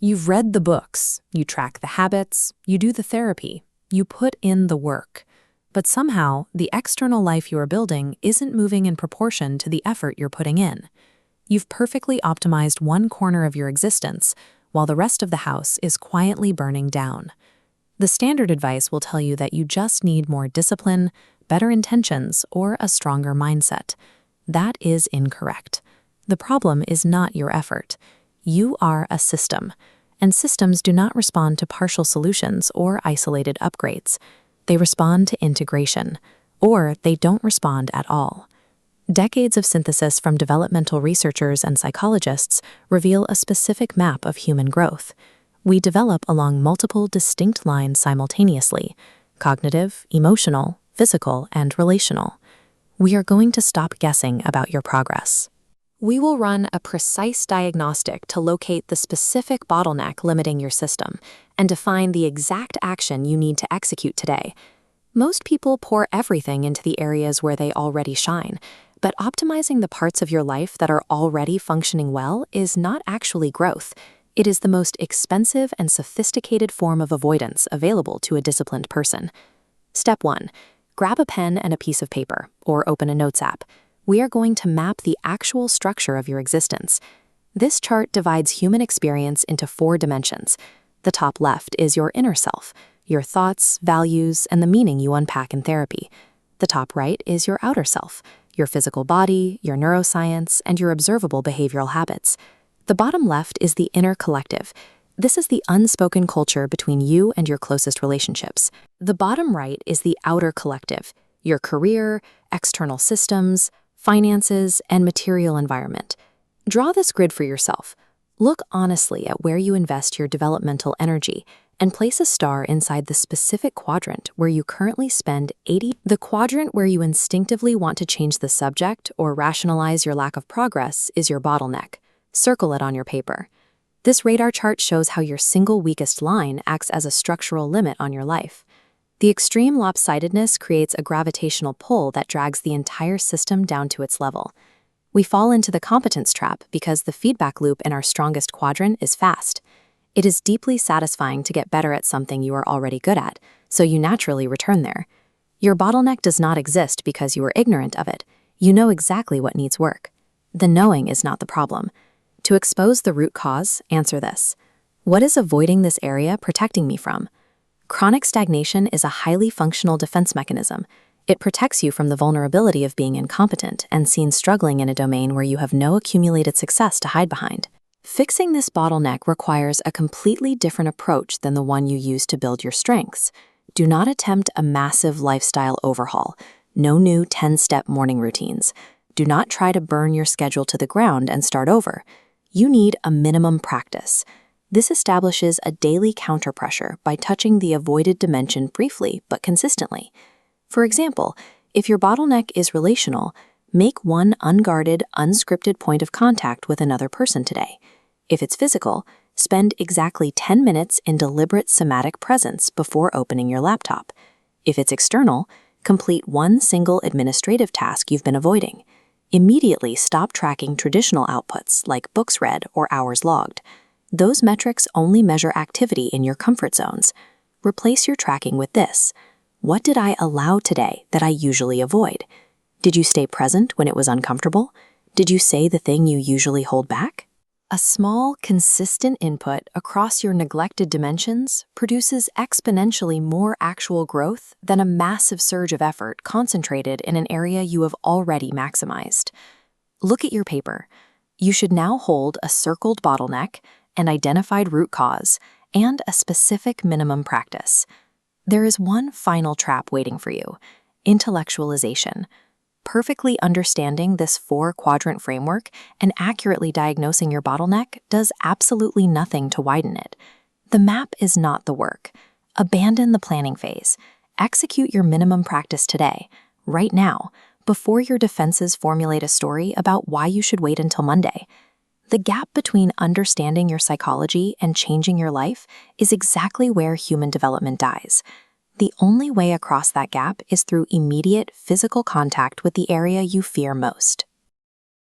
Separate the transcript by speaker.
Speaker 1: You've read the books, you track the habits, you do the therapy, you put in the work. But somehow, the external life you are building isn't moving in proportion to the effort you're putting in. You've perfectly optimized one corner of your existence, while the rest of the house is quietly burning down. The standard advice will tell you that you just need more discipline, better intentions, or a stronger mindset. That is incorrect. The problem is not your effort. You are a system, and systems do not respond to partial solutions or isolated upgrades. They respond to integration, or they don't respond at all. Decades of synthesis from developmental researchers and psychologists reveal a specific map of human growth. We develop along multiple distinct lines simultaneously: cognitive, emotional, physical, and relational. We are going to stop guessing about your progress. We will run a precise diagnostic to locate the specific bottleneck limiting your system and define the exact action you need to execute today. Most people pour everything into the areas where they already shine, but optimizing the parts of your life that are already functioning well is not actually growth. It is the most expensive and sophisticated form of avoidance available to a disciplined person. Step 1. Grab a pen and a piece of paper, or open a notes app. We are going to map the actual structure of your existence. This chart divides human experience into 4 dimensions. The top left is your inner self, your thoughts, values, and the meaning you unpack in therapy. The top right is your outer self, your physical body, your neuroscience, and your observable behavioral habits. The bottom left is the inner collective. This is the unspoken culture between you and your closest relationships. The bottom right is the outer collective, your career, external systems, finances, and material environment. Draw this grid for yourself. Look honestly at where you invest your developmental energy and place a star inside the specific quadrant where you currently spend 80%. The quadrant where you instinctively want to change the subject or rationalize your lack of progress is your bottleneck. Circle it on your paper. This radar chart shows how your single weakest line acts as a structural limit on your life. The extreme lopsidedness creates a gravitational pull that drags the entire system down to its level. We fall into the competence trap because the feedback loop in our strongest quadrant is fast. It is deeply satisfying to get better at something you are already good at, so you naturally return there. Your bottleneck does not exist because you are ignorant of it. You know exactly what needs work. The knowing is not the problem. To expose the root cause, answer this. What is avoiding this area protecting me from? Chronic stagnation is a highly functional defense mechanism. It protects you from the vulnerability of being incompetent and seen struggling in a domain where you have no accumulated success to hide behind. Fixing this bottleneck requires a completely different approach than the one you use to build your strengths. Do not attempt a massive lifestyle overhaul. No new 10-step morning routines. Do not try to burn your schedule to the ground and start over. You need a minimum practice. This establishes a daily counterpressure by touching the avoided dimension briefly but consistently. For example, if your bottleneck is relational, make one unguarded, unscripted point of contact with another person today. If it's physical, spend exactly 10 minutes in deliberate somatic presence before opening your laptop. If it's external, complete one single administrative task you've been avoiding. Immediately stop tracking traditional outputs like books read or hours logged. Those metrics only measure activity in your comfort zones. Replace your tracking with this. What did I allow today that I usually avoid? Did you stay present when it was uncomfortable? Did you say the thing you usually hold back? A small, consistent input across your neglected dimensions produces exponentially more actual growth than a massive surge of effort concentrated in an area you have already maximized. Look at your paper. You should now hold a circled bottleneck, an identified root cause, and a specific minimum practice. There is one final trap waiting for you: intellectualization. Perfectly understanding this 4-quadrant framework and accurately diagnosing your bottleneck does absolutely nothing to widen it. The map is not the work. Abandon the planning phase. Execute your minimum practice today, right now, before your defenses formulate a story about why you should wait until Monday. The gap between understanding your psychology and changing your life is exactly where human development dies. The only way across that gap is through immediate physical contact with the area you fear most.